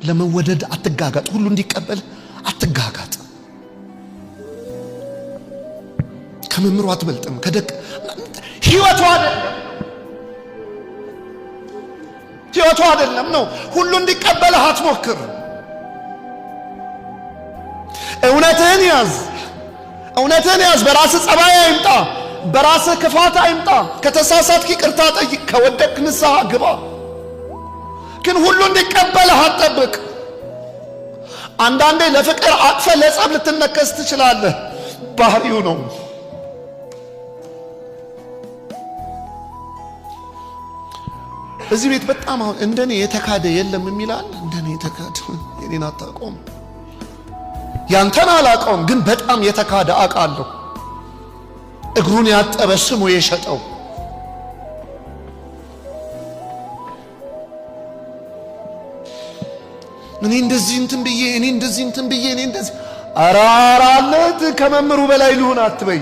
ለመወደድ አትጋጋጥ፣ ሁሉ እንዲቀበል አትጋጋጥ። ከመምሩ አትበልጥም። ከደቅ ህይወቱ አይደለም ነው። ሁሉ እንዲቀበልህ አትሞክር። እውነትህን ያዝ። በራስህ ጸባይ አይምጣ፣ በራስህ ክፋት አይምጣ። ከተሳሳትክ ይቅርታ ጠይቅ፣ ከወደቅክ ንስሐ ግባ። ግን ሁሉ እንዲቀበልህ አትጠብቅ። አንዳንዴ ለፍቅር አቅፈ ለጸብ ልትነከስ ትችላለህ። ባህሪው ነው። እዚህ ቤት በጣም አሁን እንደኔ የተካደ የለም የሚላል። እንደኔ የተካደ የኔን አታውቀውም፣ ያንተን አላውቀውም፣ ግን በጣም የተካደ አውቃለሁ። እግሩን ያጠበ ስሙ የሸጠው እኔ እንደዚህ እንትን ብዬ አራራለት ከመምሩ በላይ ልሁን አትበይ።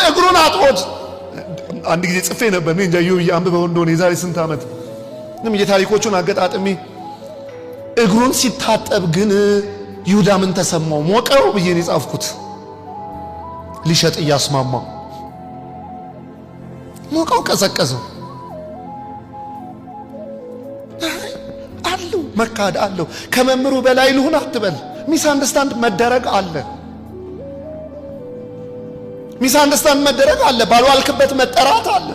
እግሩን አጥቦት አንድ ጊዜ ጽፌ ነበር። እኔ እንጃ ይሁ አንብበው እንደሆነ የዛሬ ስንት ዓመት የታሪኮቹን አገጣጥሜ እግሩን ሲታጠብ ግን ይሁዳ ምን ተሰማው? ሞቀው ብዬ ነው የጻፍኩት። ሊሸጥ እያስማማው ሞቀው፣ ቀዘቀዘው አለው። መካድ አለው። ከመምሩ በላይ ልሁን አትበል። ሚስ አንደርስታንድ መደረግ አለ። ባልዋልክበት መጠራት አለ።